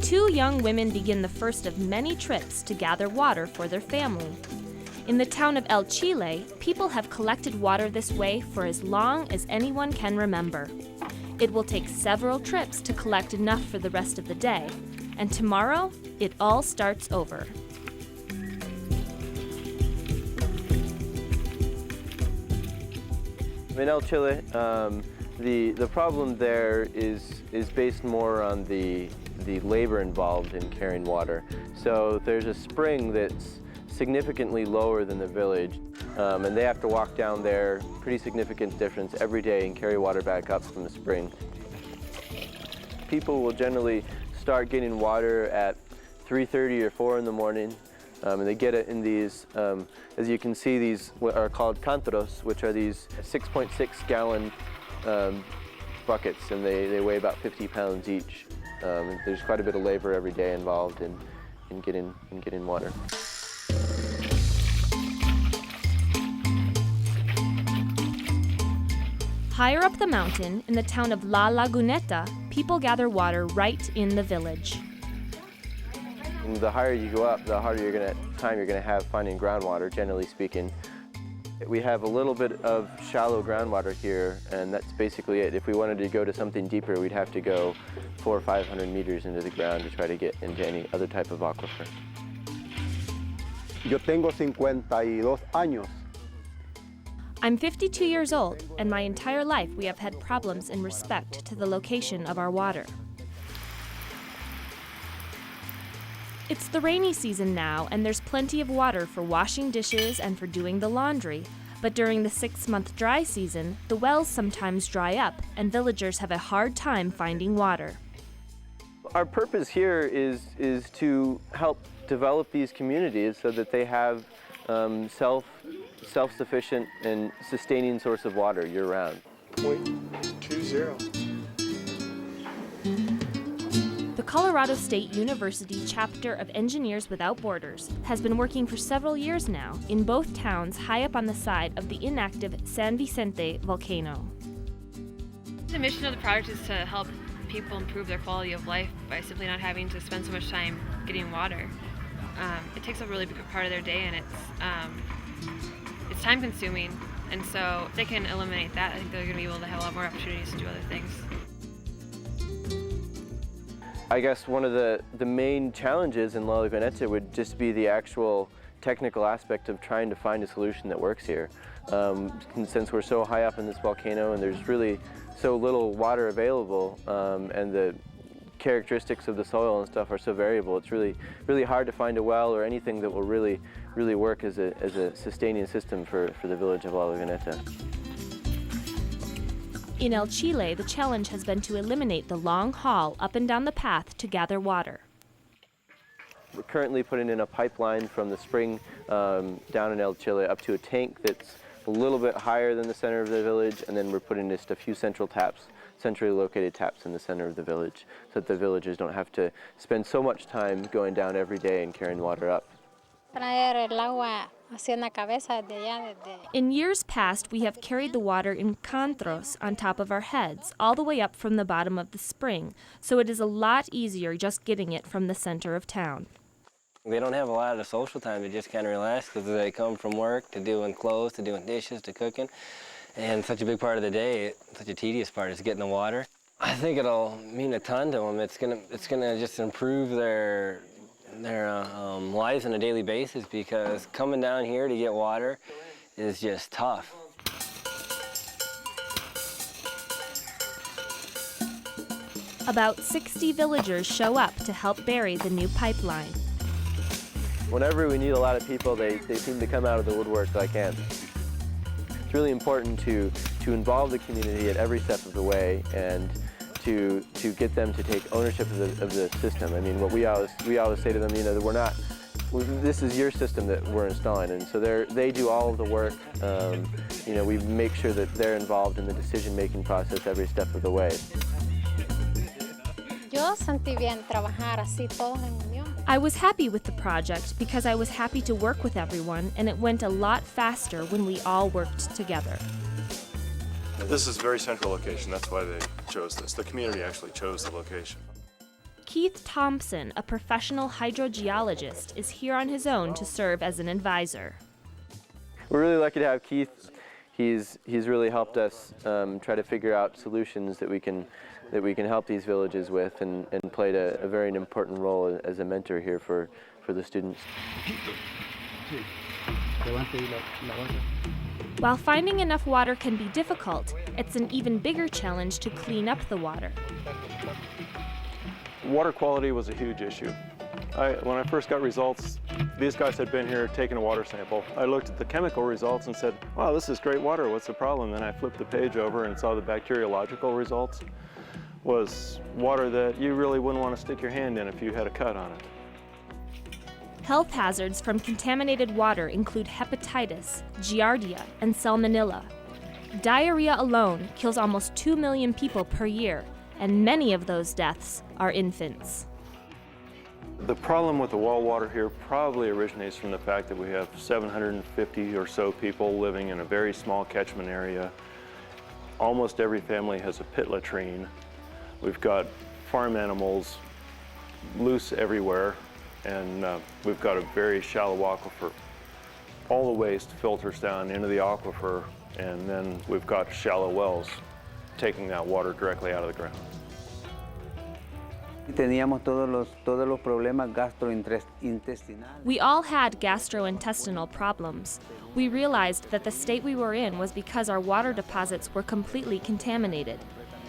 two young women begin the first of many trips to gather water for their family. In the town of El Chile, people have collected water this way for as long as anyone can remember. It will take several trips to collect enough for the rest of the day, and tomorrow, it all starts over. In El Chile, the problem there is based more on the labor involved in carrying water. So there's a spring that's significantly lower than the village, and they have to walk down there, pretty significant difference every day, and carry water back up from the spring. People will generally start getting water at 3:30 or 4 in the morning, and they get it in these, as you can see, these what are called cántaros, which are these 6.6 gallon buckets, and they weigh about 50 pounds each. There's quite a bit of labor every day involved in getting water. Higher up the mountain, in the town of La Laguneta, people gather water right in the village. And the higher you go up, the harder time you're going to have finding groundwater, generally speaking. We have a little bit of shallow groundwater here, and that's basically it. If we wanted to go to something deeper, we'd have to go 400 or 500 meters into the ground to try to get into any other type of aquifer. Yo tengo 52 años. I'm 52 years old, and my entire life we have had problems in respect to the location of our water. It's the rainy season now, and there's plenty of water for washing dishes and for doing the laundry. But during the 6-month dry season, the wells sometimes dry up, and villagers have a hard time finding water. Our purpose here is to help develop these communities so that they have self-sufficient and sustaining source of water year-round. 0.20. The Colorado State University chapter of Engineers Without Borders has been working for several years now in both towns high up on the side of the inactive San Vicente volcano. The mission of the project is to help people improve their quality of life by simply not having to spend so much time getting water. It takes a really big part of their day, and it's time consuming, and so if they can eliminate that, I think they're going to be able to have a lot more opportunities to do other things. I guess one of the main challenges in La Laguneta would just be the actual technical aspect of trying to find a solution that works here. Since we're so high up in this volcano and there's really so little water available, and the characteristics of the soil and stuff are so variable, it's really hard to find a well or anything that will really work as a sustaining system for the village of La Laguneta. In El Chile, the challenge has been to eliminate the long haul up and down the path to gather water. We're currently putting in a pipeline from the spring down in El Chile up to a tank that's a little bit higher than the center of the village, and then we're putting just a few centrally located taps in the center of the village, so that the villagers don't have to spend so much time going down every day and carrying water up. In years past, we have carried the water in cantros on top of our heads, all the way up from the bottom of the spring, so it is a lot easier just getting it from the center of town. They don't have a lot of social time to just kind of relax, because they come from work to doing clothes, to doing dishes, to cooking, and such a big part of the day, such a tedious part is getting the water. I think it'll mean a ton to them. It's gonna just improve their lives on a daily basis, because coming down here to get water is just tough. About 60 villagers show up to help bury the new pipeline. Whenever we need a lot of people, they seem to come out of the woodwork like ants. It's really important to involve the community at every step of the way, and to get them to take ownership of the system. I mean, what we always say to them, this is your system that we're installing, and so they do all of the work. We make sure that they're involved in the decision-making process every step of the way. I was happy with the project because I was happy to work with everyone, and it went a lot faster when we all worked together. This is a very central location. That's why they chose this. The community actually chose the location. Keith Thompson, a professional hydrogeologist, is here on his own to serve as an advisor. We're really lucky to have Keith. He's really helped us try to figure out solutions that we can help these villages with, and played a very important role as a mentor here for the students. While finding enough water can be difficult, it's an even bigger challenge to clean up the water. Water quality was a huge issue. When I first got results, these guys had been here taking a water sample. I looked at the chemical results and said, wow, this is great water, what's the problem? Then I flipped the page over and saw the bacteriological results was water that you really wouldn't want to stick your hand in if you had a cut on it. Health hazards from contaminated water include hepatitis, giardia, and salmonella. Diarrhea alone kills almost 2 million people per year, and many of those deaths are infants. The problem with the well water here probably originates from the fact that we have 750 or so people living in a very small catchment area. Almost every family has a pit latrine. We've got farm animals loose everywhere, and we've got a very shallow aquifer. All the waste filters down into the aquifer, and then we've got shallow wells taking that water directly out of the ground. Teníamos todos los problemas gastrointestinales. We all had gastrointestinal problems. We realized that the state we were in was because our water deposits were completely contaminated.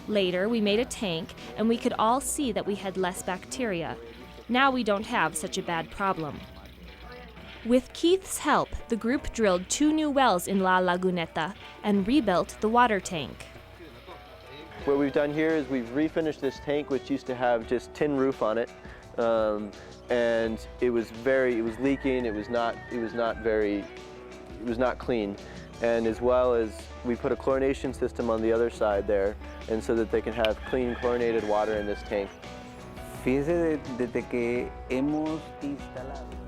Later, we made a tank, and we could all see that we had less bacteria. Now we don't have such a bad problem. With Keith's help, the group drilled 2 new wells in La Laguneta and rebuilt the water tank. What we've done here is we've refinished this tank, which used to have just tin roof on it, and it was leaking. It was not clean, and as well as we put a chlorination system on the other side there, and so that they can have clean chlorinated water in this tank.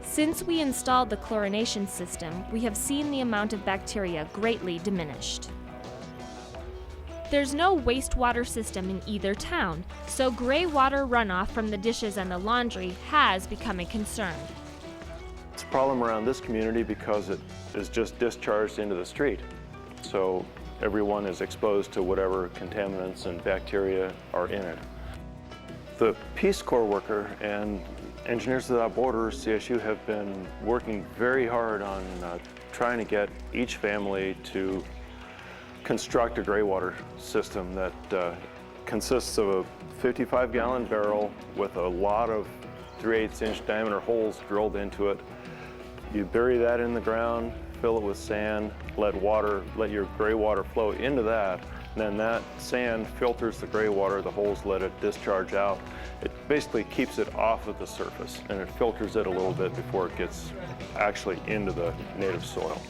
Since we installed the chlorination system, we have seen the amount of bacteria greatly diminished. There's no wastewater system in either town, so gray water runoff from the dishes and the laundry has become a concern. It's a problem around this community because it is just discharged into the street. So everyone is exposed to whatever contaminants and bacteria are in it. The Peace Corps worker and Engineers Without Borders, CSU, have been working very hard on trying to get each family to construct a gray water system that consists of a 55-gallon barrel with a lot of 3/8-inch diameter holes drilled into it. You bury that in the ground, fill it with sand, let your gray water flow into that, and then that sand filters the gray water, the holes let it discharge out. It basically keeps it off of the surface, and it filters it a little bit before it gets actually into the native soil.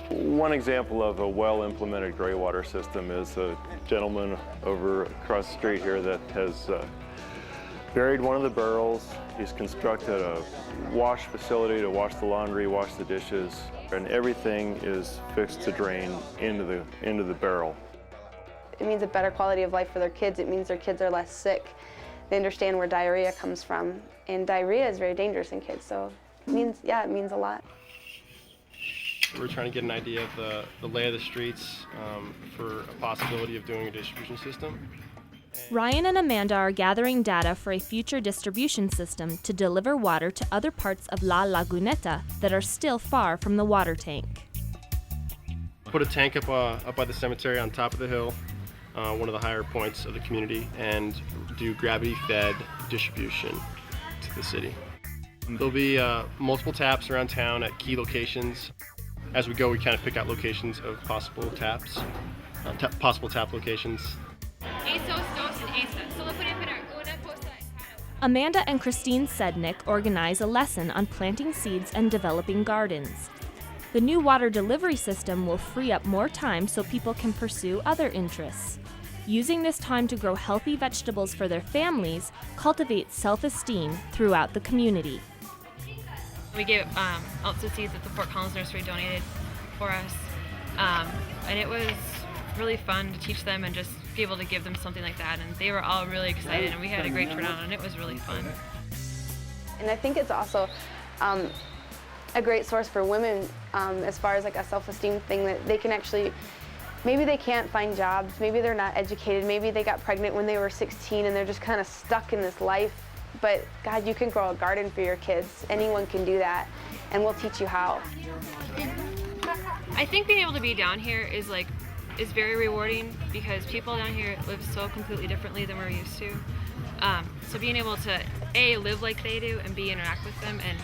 One example of a well-implemented gray water system is a gentleman over across the street here that has buried one of the barrels. He's constructed a wash facility to wash the laundry, wash the dishes, and everything is fixed to drain into the barrel. It means a better quality of life for their kids. It means their kids are less sick. They understand where diarrhea comes from, and diarrhea is very dangerous in kids, so it means a lot. We're trying to get an idea of the lay of the streets for a possibility of doing a distribution system. Ryan and Amanda are gathering data for a future distribution system to deliver water to other parts of La Laguneta that are still far from the water tank. Put a tank up by the cemetery on top of the hill, one of the higher points of the community, and do gravity-fed distribution to the city. There'll be multiple taps around town at key locations. As we go, we kind of pick out locations of possible taps, possible tap locations. Amanda and Christine Sednick organize a lesson on planting seeds and developing gardens. The new water delivery system will free up more time so people can pursue other interests. Using this time to grow healthy vegetables for their families cultivates self-esteem throughout the community. We gave ounces of seeds that the Fort Collins Nursery donated for us, and it was really fun to teach them and just be able to give them something like that. And they were all really excited, and we had a great turnout, and it was really fun. And I think it's also a great source for women as far as like a self-esteem thing, that they can actually, maybe they can't find jobs, maybe they're not educated, maybe they got pregnant when they were 16 and they're just kind of stuck in this life. But God, you can grow a garden for your kids. Anyone can do that, and we'll teach you how. I think being able to be down here is very rewarding, because people down here live so completely differently than we're used to. So being able to A, live like they do, and B, interact with them and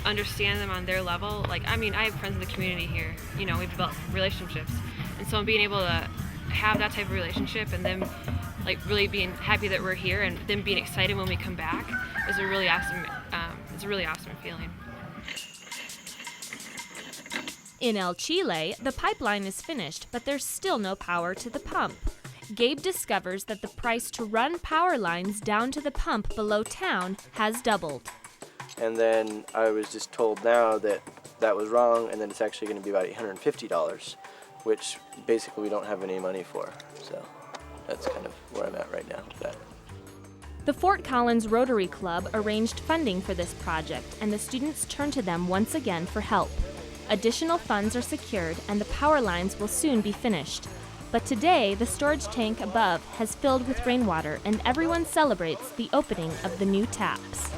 understand them on their level. Like, I mean, I have friends in the community here, you know, we've developed relationships. And so being able to have that type of relationship and them like really being happy that we're here and them being excited when we come back is a really awesome, it's a really awesome feeling. In El Chile, the pipeline is finished, but there's still no power to the pump. Gabe discovers that the price to run power lines down to the pump below town has doubled. And then I was just told now that that was wrong, and then it's actually going to be about $850, which basically we don't have any money for. So that's kind of where I'm at right now with that. The Fort Collins Rotary Club arranged funding for this project, and the students turn to them once again for help. Additional funds are secured, and the power lines will soon be finished. But today, the storage tank above has filled with rainwater, and everyone celebrates the opening of the new taps.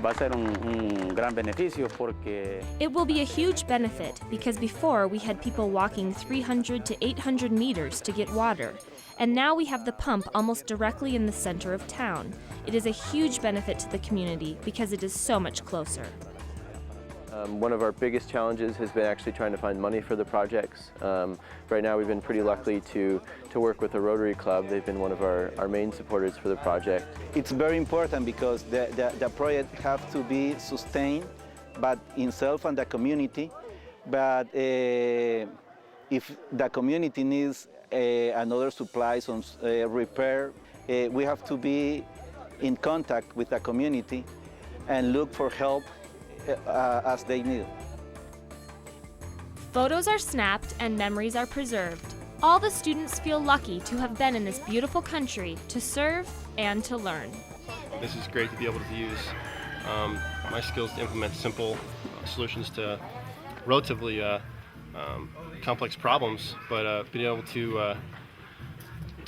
Va a ser un gran beneficio porque It will be a huge benefit, because before we had people walking 300 to 800 meters to get water, and now we have the pump almost directly in the center of town. It is a huge benefit to the community because it is so much closer. One of our biggest challenges has been actually trying to find money for the projects. Right now we've been pretty lucky to work with the Rotary Club. They've been one of our main supporters for the project. it's very important because the project have to be sustained, but itself and the community. But if the community needs another supplies on repair, we have to be in contact with the community and look for help as they need. Photos are snapped and memories are preserved. All the students feel lucky to have been in this beautiful country to serve and to learn. This is great to be able to use my skills to implement simple solutions to relatively complex problems, but being able to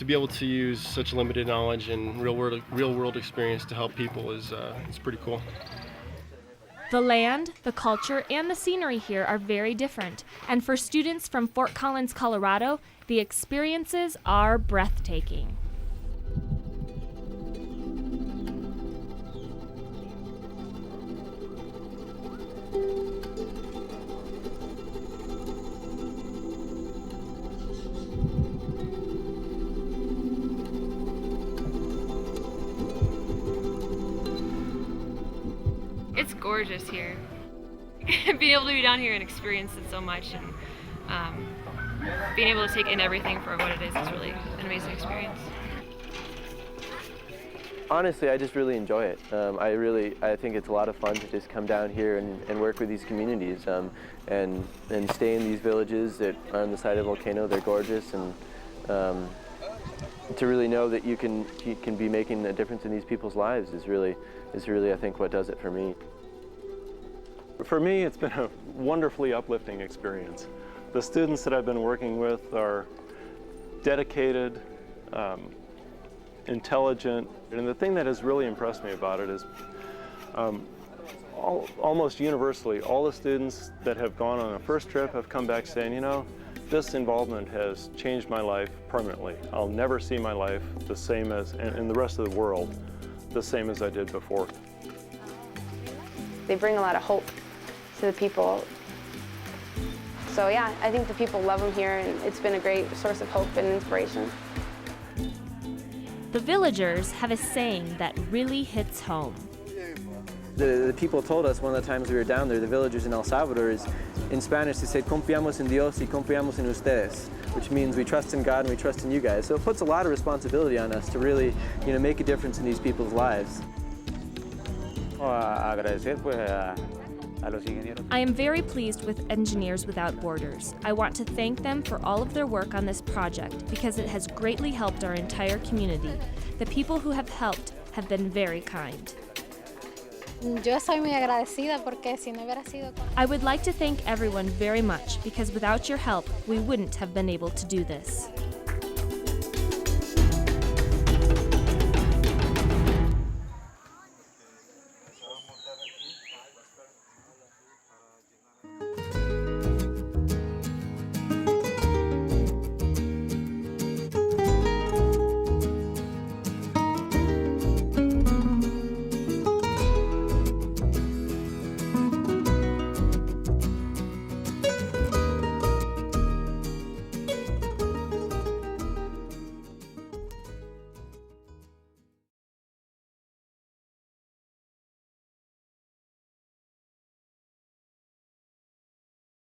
be able to use such limited knowledge and real world experience to help people is pretty cool. The land, the culture, and the scenery here are very different, and for students from Fort Collins, Colorado, the experiences are breathtaking. It's gorgeous here. Being able to be down here and experience it so much, and being able to take in everything for what it is really an amazing experience. Honestly, I just really enjoy it. I think it's a lot of fun to just come down here and work with these communities and stay in these villages that are on the side of the volcano. They're gorgeous, and to really know that you can be making a difference in these people's lives is really I think what does it for me. For me, it's been a wonderfully uplifting experience. The students that I've been working with are dedicated, intelligent, and the thing that has really impressed me about it is almost universally, all the students that have gone on a first trip have come back saying, you know, this involvement has changed my life permanently. I'll never see my life the same as, and the rest of the world, the same as I did before. They bring a lot of hope to the people. So yeah, I think the people love them here, and it's been a great source of hope and inspiration. The villagers have a saying that really hits home. The people told us one of the times we were down there, the villagers in El Salvador, is in Spanish they say confiamos en Dios y confiamos en ustedes, which means we trust in God and we trust in you guys. So it puts a lot of responsibility on us to really, make a difference in these people's lives. Agradecer pues I am very pleased with Engineers Without Borders. I want to thank them for all of their work on this project because it has greatly helped our entire community. The people who have helped have been very kind. Yo soy muy agradecida porque si no hubiera sido... I would like to thank everyone very much because without your help, we wouldn't have been able to do this.